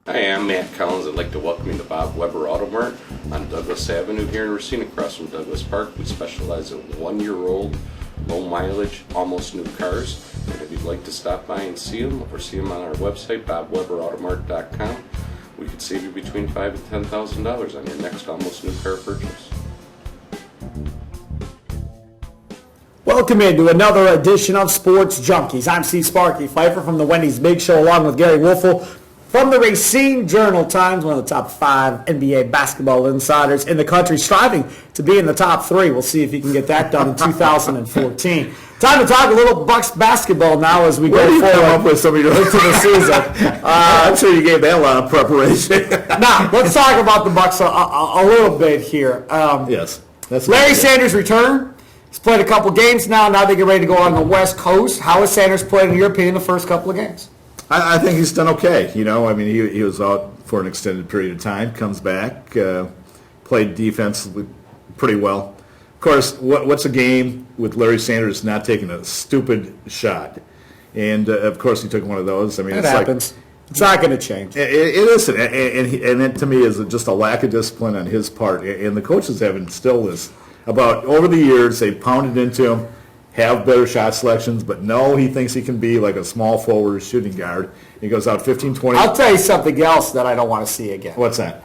Hi, I'm Matt Collins. I'd like to welcome you to Bob Weber Auto Mart on Douglas Avenue here in Racine, across from Douglas Park. We specialize in 1-year-old, low mileage, almost new cars. And if you'd like to stop by and see them or see them on our website, bobweberautomart.com, we could save you between $5,000 and $10,000 on your next almost new car purchase. Welcome into another edition of Sports Junkies. I'm Sparky Fifer from the Wendy's Big Show, along with Gery Woelfel from the Racine Journal-Times, one of the top 5 NBA basketball insiders in the country, striving to be in the top 3. We'll see if he can get that done in 2014. Time to talk a little Bucks basketball now as we go forward come up with some of your into the season. I'm sure you gave that a lot of preparation. Now, let's talk about the Bucks a little bit here. Yes. Larry Sanders' return. He's played a couple games now. Now they get ready to go on the West Coast. How has Sanders played, in your opinion, the first couple of games? I think he's done okay. You know, I mean, he was out for an extended period of time, comes back, played defensively pretty well. Of course, what's a game with Larry Sanders not taking a stupid shot? And, of course, he took one of those. I mean, it happens. It's not going to change. It isn't. And that, to me, is just a lack of discipline on his part. And the coaches have instilled this about over the years. They pounded into him, have better shot selections, but no, he thinks he can be like a small forward shooting guard. He goes out 15, 20. I'll tell you something else that I don't want to see again. What's that?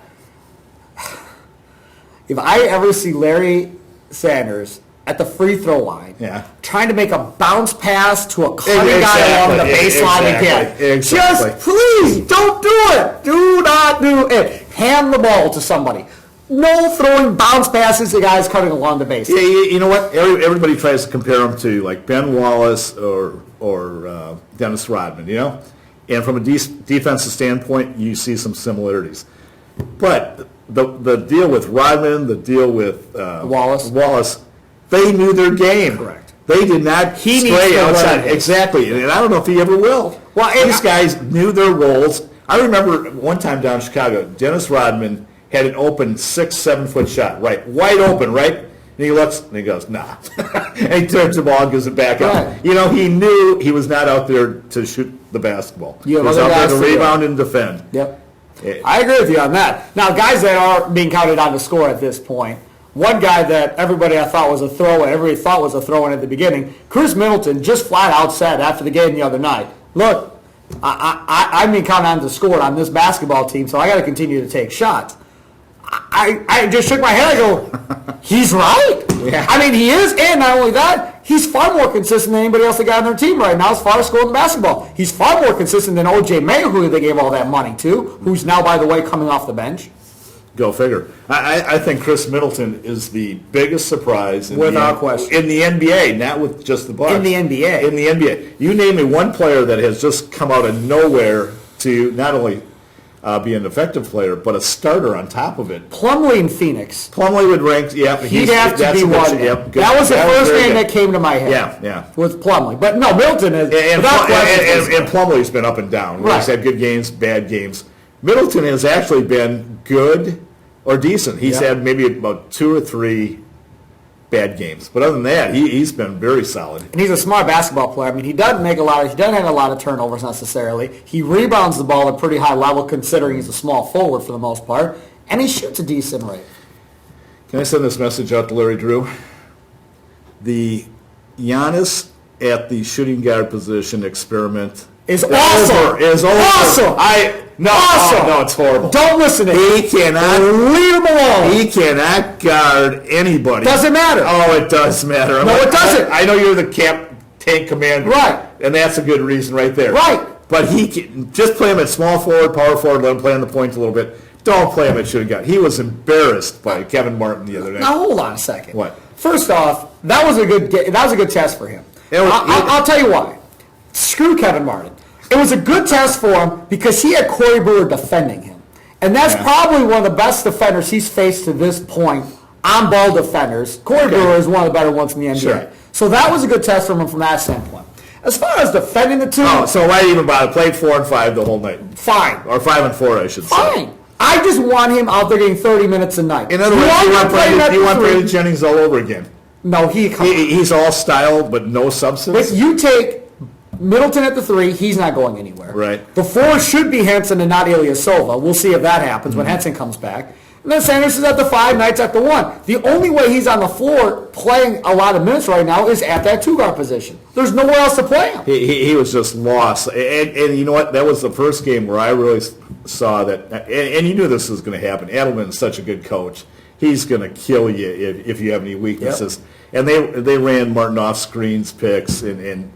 If I ever see Larry Sanders at the free throw line, trying to make a bounce pass to a cutting guy along the baseline again, just please don't do it. Do not do it. Hand the ball to somebody. No throwing bounce passes to guys cutting along the base. Yeah, you know what? Everybody tries to compare him to like Ben Wallace or Dennis Rodman, you know? And from a defensive standpoint, you see some similarities. But the deal with Rodman, the deal with Wallace, they knew their game. Correct. They did not stray outside. Exactly. And I don't know if he ever will. Well, these guys knew their roles. I remember one time down in Chicago, Dennis Rodman had an open 6-7 foot shot, right, wide open, right? And he looks and he goes, nah. And he turns the ball and gives it back up. You know, he knew he was not out there to shoot the basketball. He was out there to rebound and defend. Yep. I agree with you on that. Now, guys that are being counted on to score at this point, one guy that everybody I thought was a throw-in, everybody thought was a throw-in at the beginning, Chris Middleton just flat out said after the game the other night, look, I'm being counted on to score on this basketball team, so I got to continue to take shots. I just shook my head. I go, he's right. Yeah. I mean, he is, and not only that, he's far more consistent than anybody else that got on their team right now as far as scoring the basketball. He's far more consistent than O.J. Mayo, who they gave all that money to, who's now, by the way, coming off the bench. Go figure. I think Chris Middleton is the biggest surprise without question in the NBA, not with just the Bucks. In the NBA. In the NBA. You name me one player that has just come out of nowhere to not only be an effective player, but a starter on top of it. Plumlee in Phoenix. Plumlee would rank, he'd have to be one. That was the first name that came to my head. Yeah. With Plumlee. But no, Middleton is. And Plumlee's been up and down. Right. He's had good games, bad games. Middleton has actually been good or decent. He's had maybe about 2 or 3 bad games, but other than that, he's been very solid. And he's a smart basketball player. I mean, he doesn't have a lot of turnovers necessarily. He rebounds the ball at a pretty high level, considering he's a small forward for the most part, and he shoots a decent rate. Can I send this message out to Larry Drew? The Giannis at the shooting guard position experiment is awesome. Is over. Awesome. No, it's horrible. Don't listen to him. He cannot. Leave him alone. He cannot guard anybody. Doesn't matter. Oh, it does matter. No, it doesn't. I know you're the tank commander. Right. And that's a good reason right there. Right. But he can, just play him at small forward, power forward, let him play on the point a little bit. Don't play him at shooting guard. He was embarrassed by Kevin Martin the other night. Now, hold on a second. What? First off, that was a good test for him. I'll tell you why. Screw Kevin Martin. It was a good test for him because he had Corey Brewer defending him. And that's probably one of the best defenders he's faced to this point, on-ball defenders. Corey Brewer is one of the better ones in the NBA. Sure. So that was a good test for him from that standpoint. As far as defending the two... Oh, so why even bother? Played 4 and 5 the whole night. Fine. Or 5 and 4, I should say. Fine. I just want him out there getting 30 minutes a night. In other words, you want Brandon Jennings all over again. No, he's all style but no substance. But you take Middleton at the 3, he's not going anywhere. Right. The 4 should be Henson and not Ilyasova. We'll see if that happens when Henson comes back. And then Sanders is at the 5, Knight's at the 1. The only way he's on the floor playing a lot of minutes right now is at that 2-guard position. There's nowhere else to play him. He was just lost. And you know what? That was the first game where I really saw that. And you knew this was going to happen. Edelman's such a good coach. He's going to kill you if you have any weaknesses. Yep. And they ran Martin off screens, picks, and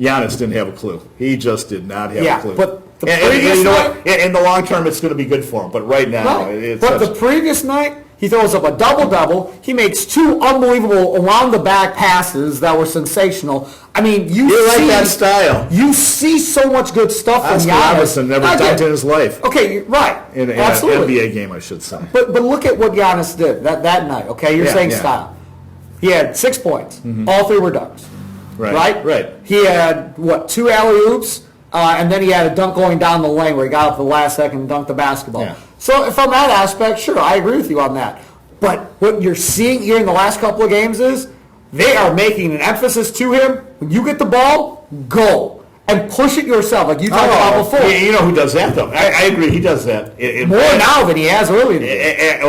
Giannis didn't have a clue. He just did not have a clue. But the previous night, in the long term, it's going to be good for him. But right now, it's the previous night, he throws up a double-double. He makes 2 unbelievable around-the-back passes that were sensational. I mean, you like that style. You see so much good stuff from Oscar Giannis. Robertson never dunked in his life. Okay, right. In Absolutely. an NBA game, I should say. But look at what Giannis did that night, okay? You're saying style. He had 6 points. All 3 were dunks. Right. He had, 2 alley-oops, and then he had a dunk going down the lane where he got up the last second and dunked the basketball. Yeah. So from that aspect, sure, I agree with you on that. But what you're seeing here in the last couple of games is they are making an emphasis to him. When you get the ball, go. And push it yourself, like you talked about before. You know who does that, though? I agree, he does that. More now than he has earlier.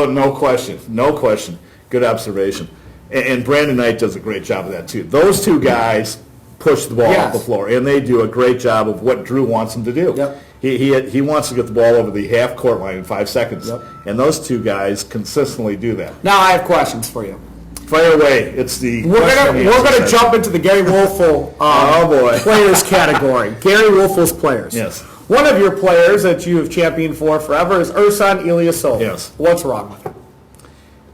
No question. Good observation. And Brandon Knight does a great job of that, too. Those 2 guys push the ball off the floor, and they do a great job of what Drew wants them to do. Yep. He wants to get the ball over the half-court line in 5 seconds, and those 2 guys consistently do that. Now I have questions for you. Fire away. It's the we're gonna jump into the Gery Woelfel players category. Gery Woelfel's players. Yes. One of your players that you have championed for forever is Ersan Ilyasova. Yes. What's wrong with him?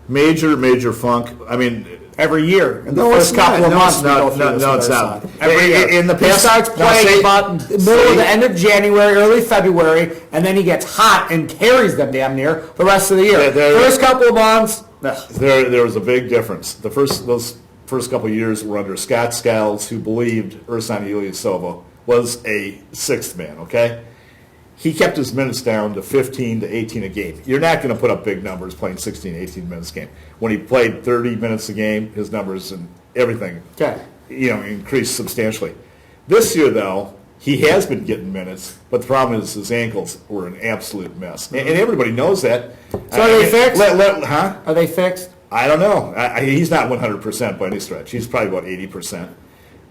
Major funk. I mean, every year in the first couple of months. No, it's not. Every year. In the past, he starts playing about middle of the end of January, early February, and then he gets hot and carries them damn near the rest of the year. First couple of months. There was a big difference. Those first couple of years were under Scott Skiles, who believed Ersan Ilyasova was a 6th man. Okay. He kept his minutes down to 15 to 18 a game. You're not going to put up big numbers playing 16, 18 minutes a game. When he played 30 minutes a game, his numbers and everything, increased substantially. This year, though, he has been getting minutes, but the problem is his ankles were an absolute mess. And everybody knows that. So are they fixed? Are they fixed? I don't know. He's not 100% by any stretch. He's probably about 80%.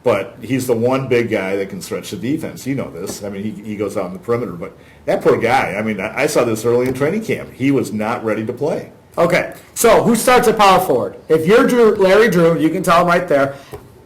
But he's the one big guy that can stretch the defense. You know this. I mean, he goes out on the perimeter. But that poor guy, I mean, I saw this early in training camp. He was not ready to play. Okay, so who starts at power forward? If you're Larry Drew, you can tell him right there.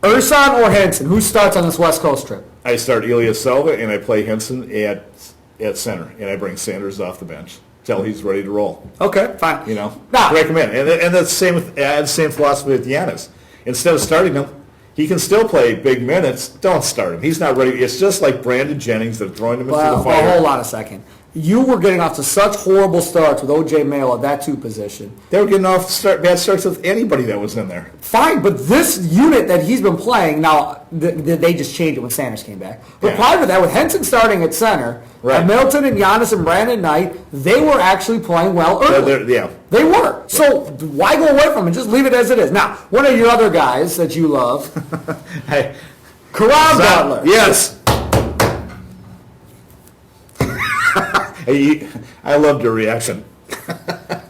Ersan or Henson, who starts on this West Coast trip? I start Ilyasova, and I play Henson at center. And I bring Sanders off the bench till he's ready to roll. Okay, fine. Break him in. And that's the same philosophy with Giannis. Instead of starting him, he can still play big minutes. Don't start him. He's not ready. It's just like Brandon Jennings. They're throwing him into the fire. Well, hold on a second. You were getting off to such horrible starts with O.J. Mayo at that 2 position. They were getting off bad starts with anybody that was in there. Fine, but this unit that he's been playing, now, they just changed it when Sanders came back. But prior to that, with Henson starting at center, and Middleton and Giannis and Brandon Knight, they were actually playing well early. They were. So why go away from it? Just leave it as it is. Now, one of your other guys that you love, Caron Butler. Yes. I loved your reaction.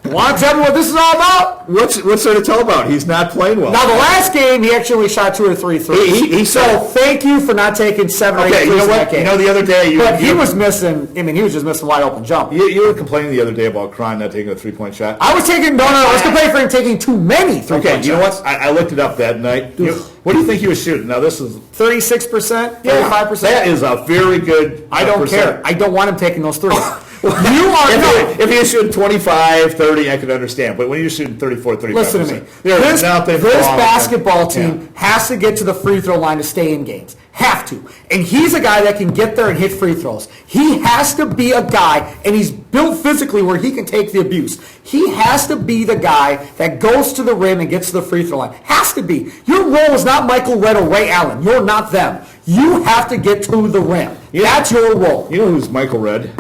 Want to tell me what this is all about? What's there to tell about? He's not playing well. Now, the last game, he actually shot 2 or 3 threes. So thank you for not taking 7 or 8 threes in that game. The other day... But he was missing, he was just missing wide open jump. You were complaining the other day about Cron not taking a 3-point shot. I was complaining for him taking too many 3-point shots. Okay, you know what? I looked it up that night. What do you think he was shooting? Now, this is... 36%? 35%? That is a very good... I don't care. I don't want him taking those threes. If he was shooting 25, 30, I could understand. But when you're shooting 34, 35%, listen to me. There's nothing this basketball team has to get to the free throw line to stay in games. Have to. And he's a guy that can get there and hit free throws. He has to be a guy, and he's built physically where he can take the abuse. He has to be the guy that goes to the rim and gets to the free throw line. Has to be. Your role is not Michael Redd or Ray Allen. You're not them. You have to get to the rim. That's your role. You know who's Michael Redd?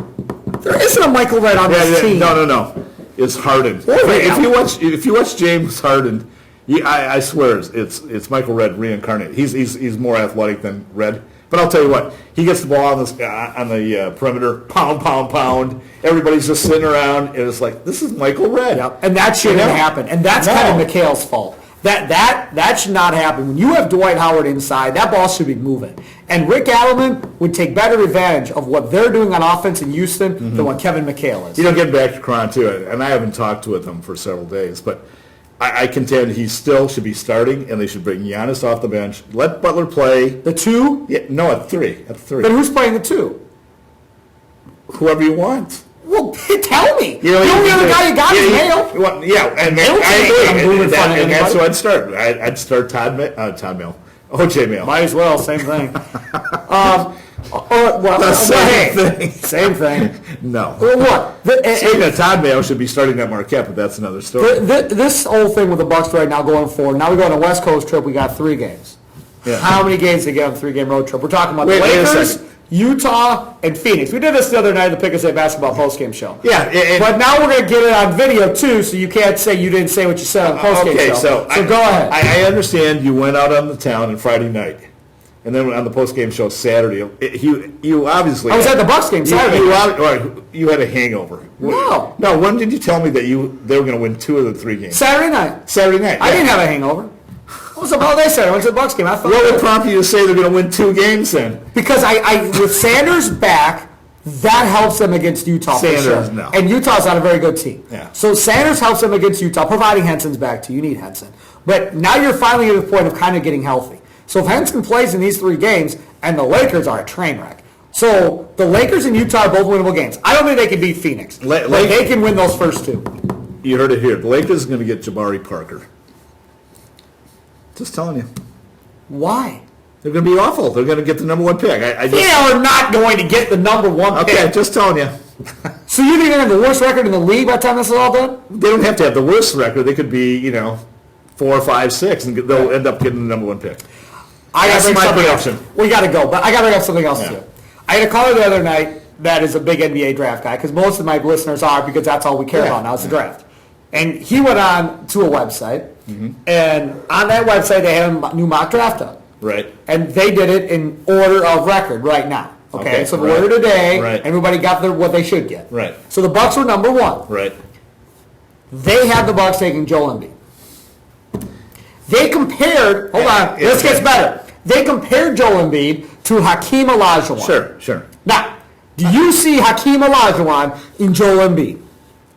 There isn't a Michael Redd on this team. No. It's Harden. If you watch James Harden, I swear it's Michael Redd reincarnated. He's more athletic than Redd, But I'll tell you what, he gets the ball on the perimeter, pound. Everybody's just sitting around, and it's like, this is Michael Redd. Yep. And that shouldn't happen. And that's kind of McHale's fault. That should not happen. When you have Dwight Howard inside, that ball should be moving. And Rick Adelman would take better advantage of what they're doing on offense in Houston than what Kevin McHale is. Getting back to Caron, too, and I haven't talked with him for several days, but I contend he still should be starting, and they should bring Giannis off the bench. Let Butler play. The 2? Yeah, no, at 3. But who's playing the 2? Whoever you want. Well, tell me. The only other guy you got is Mayo. Yeah, and I agree. And that's who I'd start. I'd start Todd Mayo. OJ Mayo. Might as well, same thing. Same thing. No. Well, what? Speaking of Todd Mayo, should be starting at Marquette, but that's another story. This whole thing with the Bucks right now going forward, now we go on a West Coast trip, we got 3 games. Yeah. How many games do you get on a 3-game road trip? We're talking about the Lakers, Utah, and Phoenix. We did this the other night at the Pick and Say Basketball postgame show. Yeah. But now we're going to get it on video, too, so you can't say you didn't say what you said on the postgame show. So go ahead. I understand you went out on the town on Friday night. And then on the post-game show Saturday, you obviously... I was at the Bucks game Saturday. You had a hangover. No. No, when did you tell me that they were going to win 2 of the 3 games? Saturday night. Saturday night. I didn't have a hangover. What was the holiday Saturday? I went to the Bucks game. What would prompt you to say they're going to win 2 games then? Because with Sanders back, that helps them against Utah for sure. No. And Utah's not a very good team. Yeah. So Sanders helps them against Utah, providing Henson's back too. You need Henson. But now you're finally at the point of kind of getting healthy. So if Henson plays in these 3 games, and the Lakers are a train wreck. So the Lakers and Utah are both winnable games. I don't think they can beat Phoenix. They can win those first 2. You heard it here. The Lakers are going to get Jabari Parker. Just telling you. Why? They're going to be awful. They're going to get the number 1 pick. They are not going to get the number 1 pick. Okay, just telling you. So you think they're going to have the worst record in the league by the time this is all done? They don't have to have the worst record. They could be, 4, 5, 6, and they'll end up getting the number 1 pick. That's my prediction. We got to go, but I got to bring up something else too. I had a caller the other night that is a big NBA draft guy, because most of my listeners are, because that's all we care about now is the draft. And he went on to a website, and on that website they had a new mock draft up. Right. And they did it in order of record right now. Okay, so the order today, everybody got what they should get. Right. So the Bucks were number 1. Right. They had the Bucks taking Joel Embiid. They compared, this gets better. They compared Joel Embiid to Hakeem Olajuwon. Sure. Now, do you see Hakeem Olajuwon in Joel Embiid?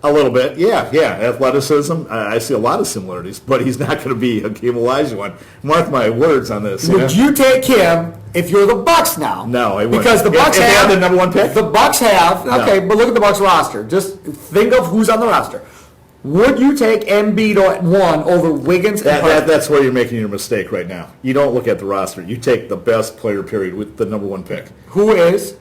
A little bit, yeah. Athleticism, I see a lot of similarities, but he's not going to be Hakeem Olajuwon. Mark my words on this. Would you take him if you're the Bucks now? No, I wouldn't. Because the Bucks if they have the number 1 pick? The Bucks have, okay, but look at the Bucks roster. Just think of who's on the roster. Would you take Embiid at 1 over Wiggins and Parker? That's where you're making your mistake right now. You don't look at the roster. You take the best player, period, with the number 1 pick. Who is?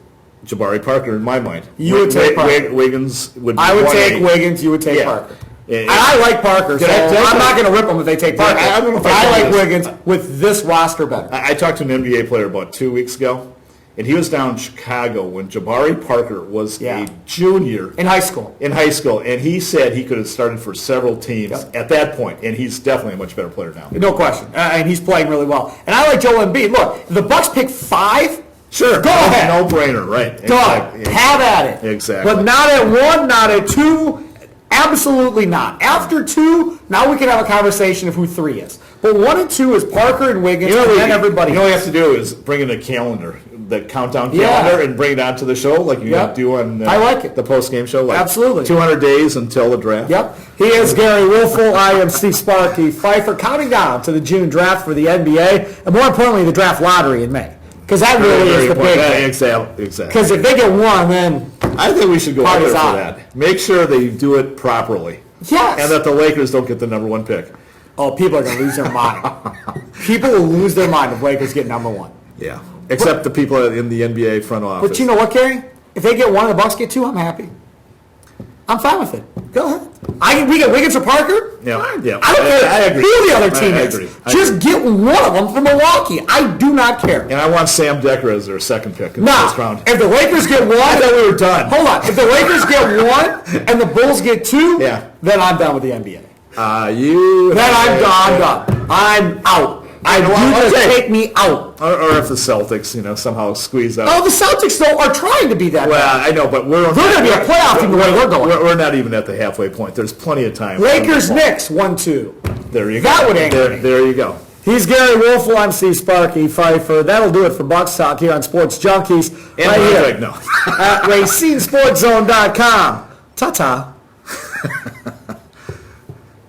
Jabari Parker, in my mind. You would take Parker. Wiggins would be I would take Wiggins. You would take Parker. And I like Parker, so I'm not going to rip them if they take Parker. I don't know if I like Wiggins with this roster better. I talked to an NBA player about 2 weeks ago, and he was down in Chicago when Jabari Parker was a junior. In high school. And he said he could have started for several teams at that point, and he's definitely a much better player now. No question. And he's playing really well. And I like Joel Embiid. Look, if the Bucks pick 5, sure. Go ahead. No brainer, right. Exactly. Have at it. Exactly. But not at 1, not at 2. Absolutely not. After 2, now we can have a conversation of who 3 is. But 1 and 2 is Parker and Wiggins, and then everybody. You know what you have to do is bring in a calendar, the countdown calendar, and bring it out to the show like you do on I like it. The post-game show. Absolutely. 200 days until the draft. Yep. He is Gery Woelfel. I am Steve Sparky. Fifer counting down to the June draft for the NBA, and more importantly, the draft lottery in May. Because that really is the big thing. Exactly. Because if they get 1, then I think we should go over for that. Make sure they do it properly. Yes. And that the Lakers don't get the number 1 pick. Oh, people are going to lose their mind. People will lose their mind if Lakers get number 1. Yeah. Except the people in the NBA front office. But you know what, Gery? If they get 1 and the Bucks get 2, I'm happy. I'm fine with it. Go ahead. We get Wiggins or Parker? Yeah. I don't care I agree. who the other team is. Just get 1 of them from Milwaukee. I do not care. And I want Sam Decker as their 2nd pick in the first round. If the Lakers get 1, I thought we were done. Hold on. If the Lakers get 1 and the Bulls get 2, then I'm done with the NBA. Then I'm done. I'm out. You just take me out. Or if the Celtics, somehow squeeze out. Oh, the Celtics, though, are trying to be that Well, bad. I know, but They're going to be a playoff team the way we're going. We're not even at the halfway point. There's plenty of time. Lakers, Knicks, 1-2. There you go. That would anger me. There you go. He's Gery Woelfel. I'm Sparky Fifer. That'll do it for Bucks Talk here on Sports Junkies. And right here no. at RacineSportsZone.com. Ta-ta.